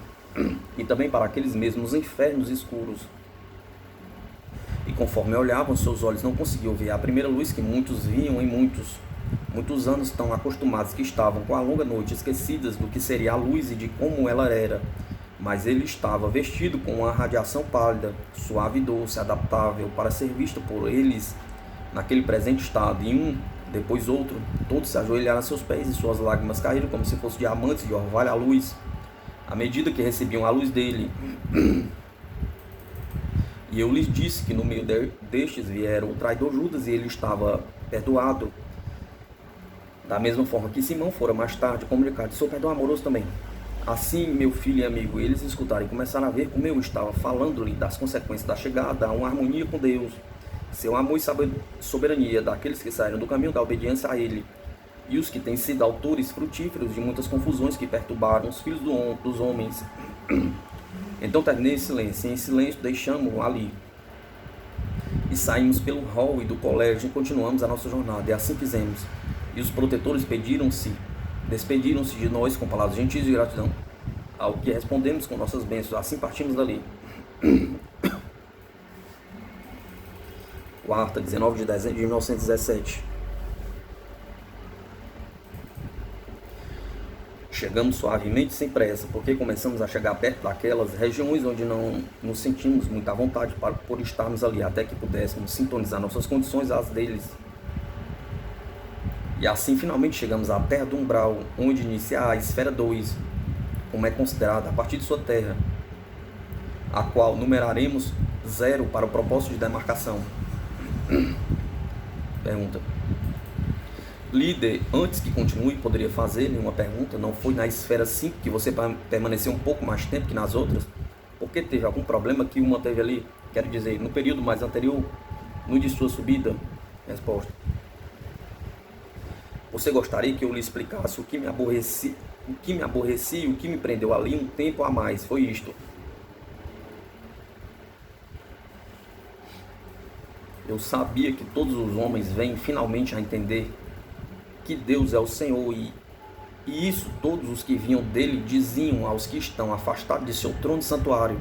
e também para aqueles mesmos infernos escuros. E conforme olhavam, seus olhos não conseguiam ver a primeira luz que muitos viam em muitos anos tão acostumados que estavam com a longa noite esquecidas do que seria a luz e de como ela era. Mas ele estava vestido com uma radiação pálida, suave e doce, adaptável para ser visto por eles naquele presente estado, e um, depois outro, todos se ajoelharam a seus pés e suas lágrimas caíram como se fossem diamantes de orvalho à luz, à medida que recebiam a luz dele. E eu lhes disse que no meio destes vieram o traidor Judas, e ele estava perdoado, da mesma forma que Simão fora mais tarde comunicado, sou perdão amoroso também. Assim, meu filho e amigo, eles escutaram e começaram a ver como eu estava falando-lhe das consequências da chegada a uma harmonia com Deus, seu amor e soberania daqueles que saíram do caminho da obediência a ele, e os que têm sido autores frutíferos de muitas confusões que perturbaram os filhos dos homens. Então terminei em silêncio, e em silêncio deixamos-o ali. E saímos pelo hall e do colégio e continuamos a nossa jornada, e assim fizemos. E os protetores despediram-se de nós com palavras gentis de gratidão, ao que respondemos com nossas bênçãos. Assim partimos dali. Quarta, 19 de dezembro de 1917. Chegamos suavemente sem pressa, porque começamos a chegar perto daquelas regiões onde não nos sentimos muita vontade por estarmos ali, até que pudéssemos sintonizar nossas condições às deles. E assim finalmente chegamos à terra do umbral, onde inicia a esfera 2, como é considerada a partir de sua terra, a qual numeraremos 0 para o propósito de demarcação. Pergunta. Líder, antes que continue, poderia fazer-lhe uma pergunta? Não foi na esfera 5 que você permaneceu um pouco mais tempo que nas outras? Porque teve algum problema que uma teve ali? Quero dizer, no período mais anterior, no de sua subida? Resposta. Você gostaria que eu lhe explicasse o que me aborrecia e o que me prendeu ali um tempo a mais? Foi isto. Eu sabia que todos os homens vêm finalmente a entender que Deus é o Senhor, e isso todos os que vinham dele diziam aos que estão afastados de seu trono e santuário.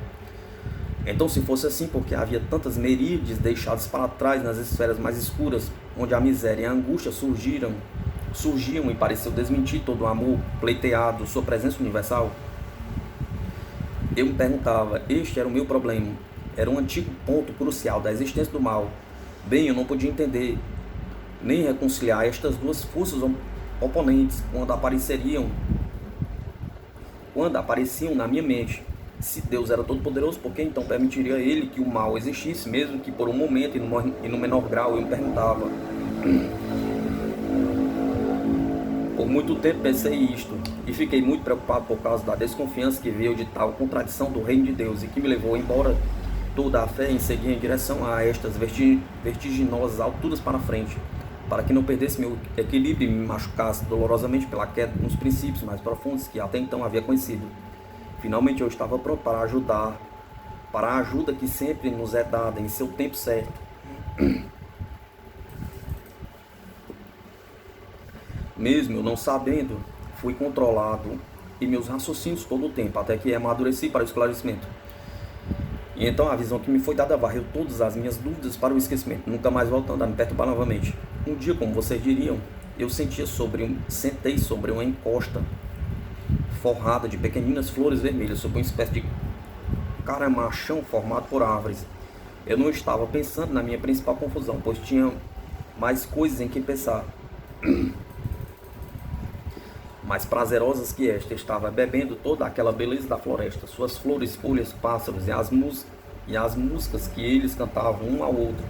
Então, se fosse assim, porque havia tantas miríades deixadas para trás nas esferas mais escuras, onde a miséria e a angústia surgiam e pareceu desmentir todo o amor pleiteado, sua presença universal? Eu me perguntava, este era o meu problema, era um antigo ponto crucial da existência do mal. Bem, eu não podia entender nem reconciliar estas duas forças oponentes quando apareciam na minha mente. Se Deus era todo poderoso, por que então permitiria ele que o mal existisse, mesmo que por um momento e no menor grau? Eu me perguntava. Por muito tempo pensei isto, e fiquei muito preocupado por causa da desconfiança que veio de tal contradição do reino de Deus, e que me levou embora toda a fé em seguir em direção a estas vertiginosas alturas para frente, para que não perdesse meu equilíbrio e me machucasse dolorosamente pela queda nos princípios mais profundos que até então havia conhecido. Finalmente eu estava pronto para a ajuda que sempre nos é dada em seu tempo certo. Mesmo eu não sabendo, fui controlado e meus raciocínios todo o tempo, até que amadureci para o esclarecimento. E então a visão que me foi dada varreu todas as minhas dúvidas para o esquecimento, nunca mais voltando a me perturbar novamente. Um dia, como vocês diriam, Sentei sobre uma encosta forrada de pequeninas flores vermelhas, sob uma espécie de caramachão formado por árvores. Eu não estava pensando na minha principal confusão, pois tinha mais coisas em que pensar, mais prazerosas que esta. Estava bebendo toda aquela beleza da floresta, suas flores, folhas, pássaros e as músicas que eles cantavam um ao outro.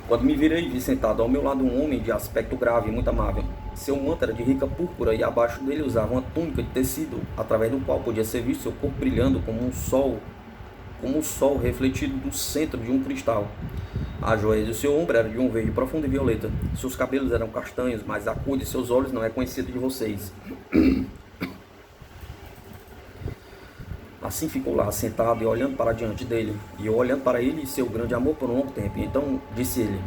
Quando me virei, vi sentado ao meu lado um homem de aspecto grave e muito amável. Seu manto era de rica púrpura e abaixo dele usava uma túnica de tecido, através do qual podia ser visto seu corpo brilhando como o sol refletido do centro de um cristal. A joia do seu ombro era de um verde profundo e violeta. Seus cabelos eram castanhos, mas a cor de seus olhos não é conhecida de vocês. Assim ficou lá, sentado e olhando para diante dele, e eu olhando para ele e seu grande amor por um longo tempo. E então disse ele: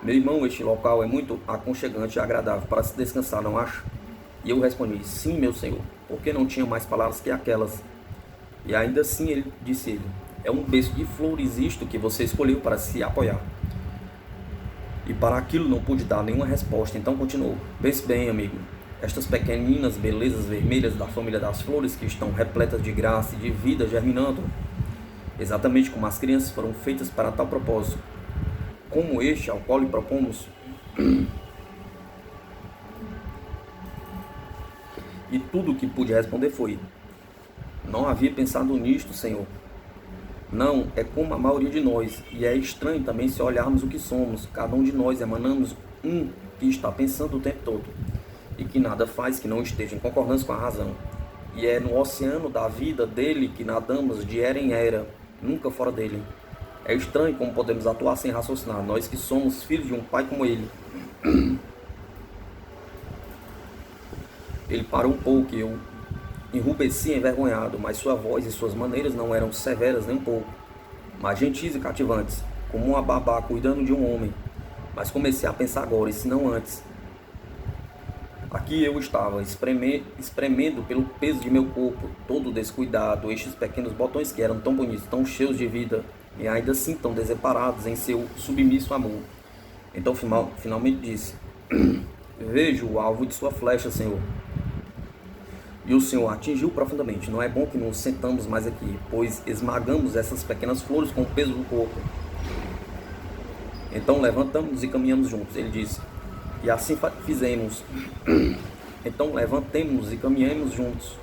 meu irmão, este local é muito aconchegante e agradável para se descansar, não acha? E eu respondi: sim, meu senhor, porque não tinha mais palavras que aquelas. E ainda assim disse ele: é um berço de flores isto que você escolheu para se apoiar. E para aquilo não pude dar nenhuma resposta, então continuou: pense bem, amigo. Estas pequeninas belezas vermelhas da família das flores, que estão repletas de graça e de vida germinando, exatamente como as crianças foram feitas para tal propósito, como este ao qual lhe propomos. E tudo o que pude responder foi: não havia pensado nisto, Senhor. Não, é como a maioria de nós, e é estranho também se olharmos o que somos. Cada um de nós emanamos um que está pensando o tempo todo, e que nada faz que não esteja em concordância com a razão. E é no oceano da vida dele que nadamos de era em era, nunca fora dele. É estranho como podemos atuar sem raciocinar, nós que somos filhos de um pai como ele. Ele parou um pouco e eu enrubesci envergonhado, mas sua voz e suas maneiras não eram severas nem um pouco, mas gentis e cativantes, como uma babá cuidando de um homem. Mas comecei a pensar agora, e se não antes. Aqui eu estava, espremendo pelo peso de meu corpo, todo descuidado, estes pequenos botões que eram tão bonitos, tão cheios de vida, e ainda assim tão desamparados em seu submisso amor. Então finalmente disse: vejo o alvo de sua flecha, Senhor. E o Senhor atingiu profundamente. Não é bom que nos sentamos mais aqui, pois esmagamos essas pequenas flores com o peso do corpo. Então levantamos e caminhamos juntos. Ele disse: e assim fizemos. Então levantemos e caminhamos juntos.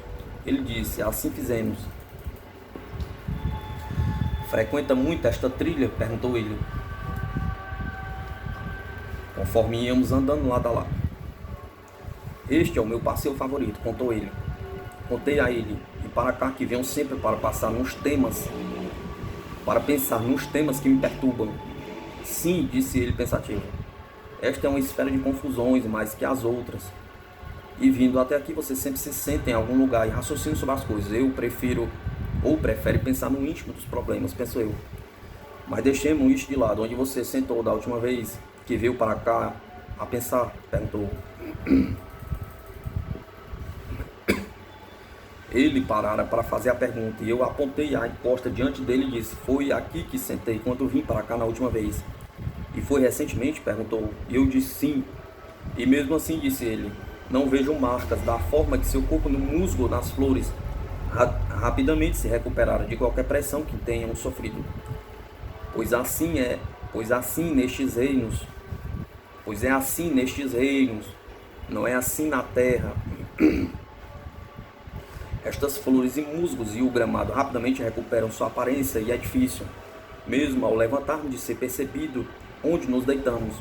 Ele disse: assim fizemos. Frequenta muito esta trilha? Perguntou ele, conforme íamos andando lado a lado. Este é o meu passeio favorito, contou ele. Contei a ele: e para cá que venho sempre para passar nos temas, para pensar nos temas que me perturbam. Sim, disse ele pensativo. Esta é uma esfera de confusões mais que as outras. E vindo até aqui você sempre se senta em algum lugar e raciocina sobre as coisas. Eu prefere pensar no íntimo dos problemas, penso eu. Mas deixemos isso de lado. Onde você sentou da última vez que veio para cá a pensar? Perguntou. Ele parara para fazer a pergunta e eu apontei a encosta diante dele e disse: foi aqui que sentei quando vim para cá na última vez. E foi recentemente? Perguntou. E eu disse: sim. E mesmo assim, disse ele, não vejo marcas da forma que seu corpo no musgo nas flores rapidamente se recuperara de qualquer pressão que tenham sofrido. Pois é assim nestes reinos, não é assim na terra. Estas flores e musgos e o gramado rapidamente recuperam sua aparência e é difícil, mesmo ao levantarmos, de ser percebido onde nos deitamos.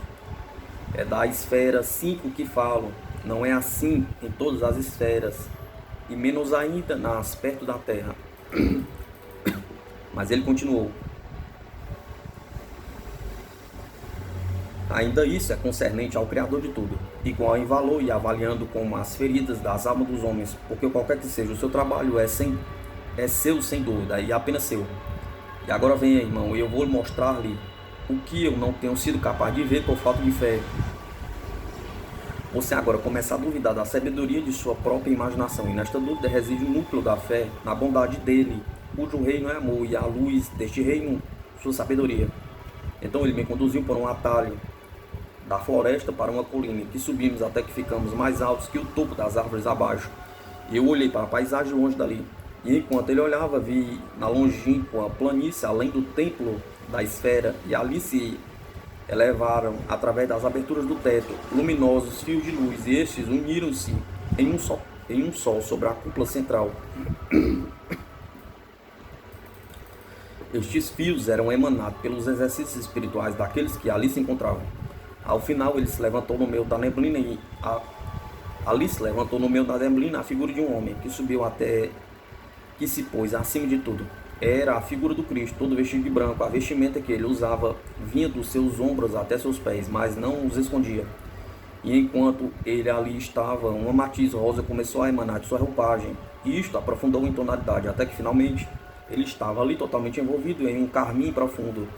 É da esfera 5 que falo, não é assim em todas as esferas, e menos ainda na aspecto da terra. Mas ele continuou: ainda isso é concernente ao Criador de tudo, igual em valor e avaliando como as feridas das almas dos homens, porque qualquer que seja o seu trabalho é seu sem dúvida, e apenas seu. E agora venha, irmão, e eu vou mostrar-lhe o que eu não tenho sido capaz de ver por falta de fé. Você agora começa a duvidar da sabedoria de sua própria imaginação, e nesta dúvida reside o núcleo da fé, na bondade dele, cujo reino é amor, e a luz deste reino, sua sabedoria. Então ele me conduziu por um atalho da floresta para uma colina, que subimos até que ficamos mais altos que o topo das árvores abaixo. E eu olhei para a paisagem longe dali. E enquanto ele olhava, vi na longínqua planície, além do templo da esfera, e ali se elevaram, através das aberturas do teto, luminosos fios de luz, e estes uniram-se em um sol sobre a cúpula central. Estes fios eram emanados pelos exercícios espirituais daqueles que ali se encontravam. Ao final, ele se levantou no meio da neblina e ali se levantou no meio da neblina a figura de um homem que subiu até que se pôs acima de tudo. Era a figura do Cristo, todo vestido de branco. A vestimenta que ele usava vinha dos seus ombros até seus pés, mas não os escondia. E enquanto ele ali estava, uma matiz rosa começou a emanar de sua roupagem. E isto aprofundou em tonalidade, até que finalmente ele estava ali totalmente envolvido em um carmim profundo.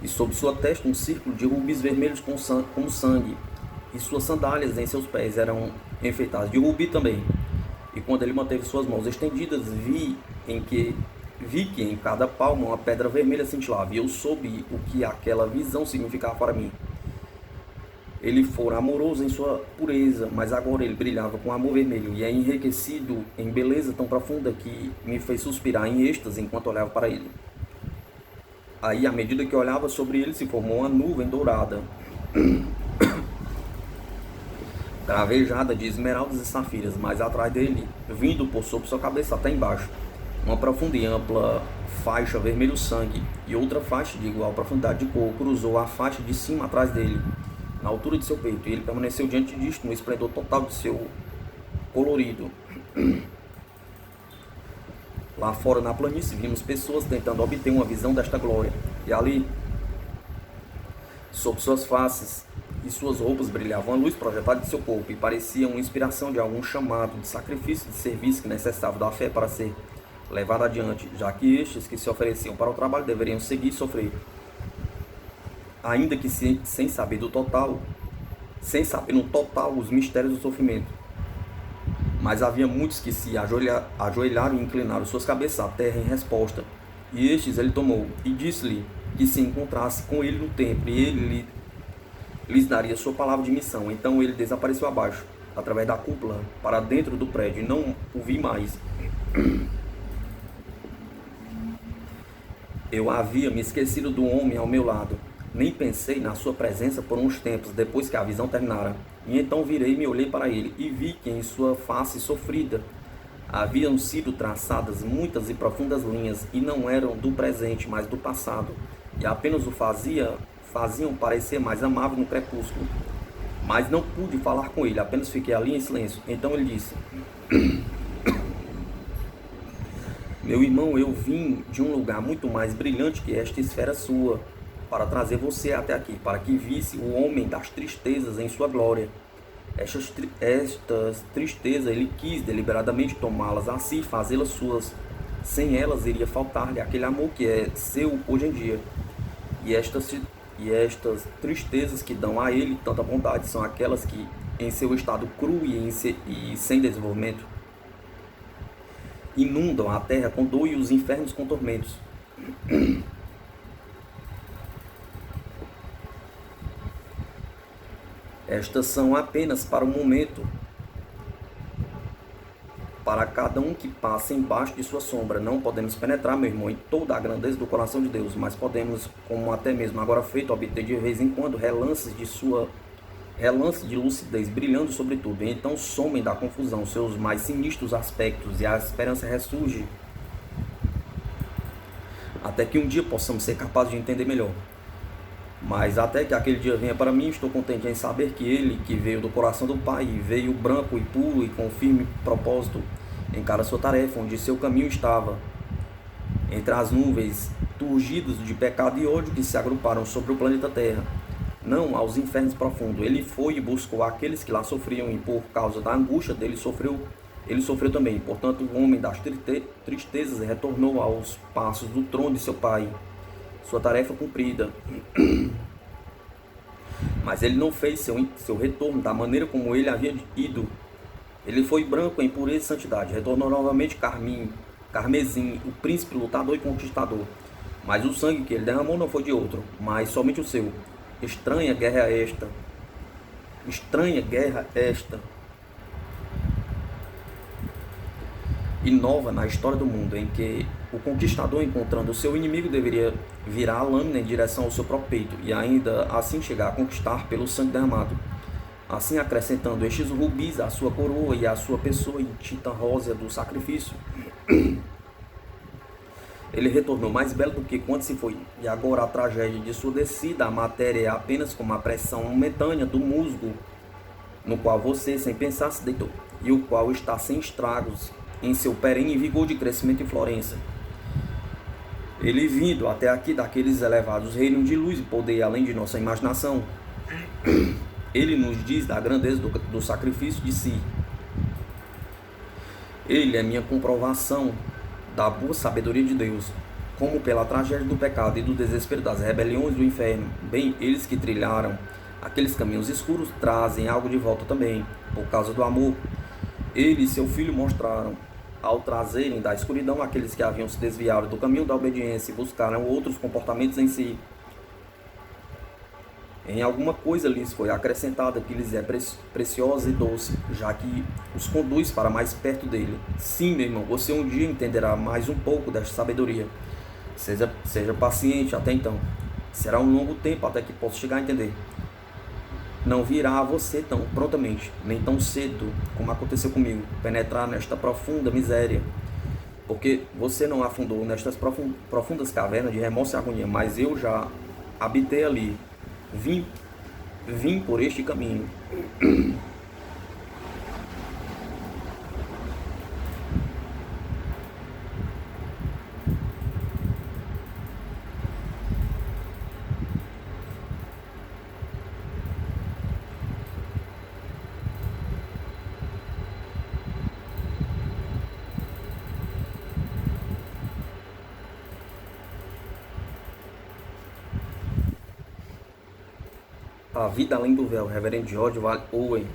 E sob sua testa um círculo de rubis vermelhos como sangue. E suas sandálias em seus pés eram enfeitadas de rubi também. E quando ele manteve suas mãos estendidas, vi que em cada palma uma pedra vermelha cintilava. E eu soube o que aquela visão significava para mim. Ele fora amoroso em sua pureza, mas agora ele brilhava com amor vermelho e é enriquecido em beleza tão profunda que me fez suspirar em êxtase enquanto olhava para ele. Aí, à medida que eu olhava sobre ele, se formou uma nuvem dourada, cravejada de esmeraldas e safiras, mas atrás dele, vindo por sobre sua cabeça até embaixo, uma profunda e ampla faixa vermelho sangue, e outra faixa de igual profundidade de cor cruzou a faixa de cima atrás dele, na altura de seu peito, e ele permaneceu diante disto no esplendor total de seu colorido. Lá fora na planície vimos pessoas tentando obter uma visão desta glória, e ali, sob suas faces e suas roupas brilhavam a luz projetada de seu corpo, e parecia uma inspiração de algum chamado de sacrifício de serviço que necessitava da fé para ser levado adiante, já que estes que se ofereciam para o trabalho deveriam seguir e sofrer, ainda que sem saber no total os mistérios do sofrimento. Mas havia muitos que se ajoelharam e inclinaram suas cabeças à terra em resposta. E estes ele tomou, e disse-lhe que se encontrasse com ele no templo, e ele lhes daria sua palavra de missão. Então ele desapareceu abaixo, através da cúpula, para dentro do prédio, e não o vi mais. Eu havia me esquecido do homem ao meu lado. Nem pensei na sua presença por uns tempos, depois que a visão terminara. E então virei e me olhei para ele, e vi que em sua face sofrida haviam sido traçadas muitas e profundas linhas, e não eram do presente, mas do passado, e apenas o faziam parecer mais amável no crepúsculo. Mas não pude falar com ele, apenas fiquei ali em silêncio. Então ele disse: meu irmão, eu vim de um lugar muito mais brilhante que esta esfera sua, para trazer você até aqui, para que visse o homem das tristezas em sua glória. Estas tristezas ele quis deliberadamente tomá-las a si e fazê-las suas. Sem elas iria faltar-lhe aquele amor que é seu hoje em dia. E estas tristezas que dão a ele tanta bondade são aquelas que, em seu estado cru e sem desenvolvimento, inundam a terra com dor e os infernos com tormentos. Estas são apenas para o momento, para cada um que passa embaixo de sua sombra. Não podemos penetrar, meu irmão, em toda a grandeza do coração de Deus, mas podemos, como até mesmo agora feito, obter de vez em quando relances de lucidez brilhando sobre tudo, e então somem da confusão seus mais sinistros aspectos, e a esperança ressurge, até que um dia possamos ser capazes de entender melhor. Mas até que aquele dia venha para mim, estou contente em saber que ele, que veio do coração do Pai, veio branco e puro e com firme propósito, encara sua tarefa, onde seu caminho estava, entre as nuvens turgidas de pecado e ódio que se agruparam sobre o planeta Terra, não aos infernos profundos. Ele foi e buscou aqueles que lá sofriam, e por causa da angústia dele ele sofreu também. Portanto, o homem das tristezas retornou aos passos do trono de seu Pai, sua tarefa cumprida. Mas ele não fez seu retorno da maneira como ele havia ido. Ele foi branco em pureza e santidade, retornou novamente carmesim, o príncipe lutador e conquistador. Mas o sangue que ele derramou não foi de outro, mas somente o seu. Estranha guerra esta. Estranha guerra esta. E nova na história do mundo, em que o conquistador, encontrando o seu inimigo, deveria virar a lâmina em direção ao seu próprio peito e ainda assim chegar a conquistar pelo sangue derramado, assim acrescentando estes rubis à sua coroa e à sua pessoa em tinta rosa do sacrifício. Ele retornou mais belo do que quando se foi, e agora a tragédia de sua descida à matéria é apenas como a pressão momentânea do musgo no qual você, sem pensar, se deitou, e o qual está sem estragos em seu perene vigor de crescimento e florescência. Ele vindo até aqui daqueles elevados reinos de luz e poder além de nossa imaginação, ele nos diz da grandeza do sacrifício de si. Ele é minha comprovação da boa sabedoria de Deus, como pela tragédia do pecado e do desespero das rebeliões do inferno. Bem, eles que trilharam aqueles caminhos escuros trazem algo de volta também, por causa do amor. Ele e seu filho mostraram, ao trazerem da escuridão aqueles que haviam se desviado do caminho da obediência e buscaram outros comportamentos em si. Em alguma coisa lhes foi acrescentada que lhes é preciosa e doce, já que os conduz para mais perto dele. Sim, meu irmão, você um dia entenderá mais um pouco desta sabedoria. Seja paciente até então. Será um longo tempo até que possa chegar a entender. Não virá a você tão prontamente, nem tão cedo, como aconteceu comigo, penetrar nesta profunda miséria. Porque você não afundou nestas profundas cavernas de remorso e agonia, mas eu já habitei ali. Vim por este caminho. A Vida Além do Véu, Reverendo George Owen.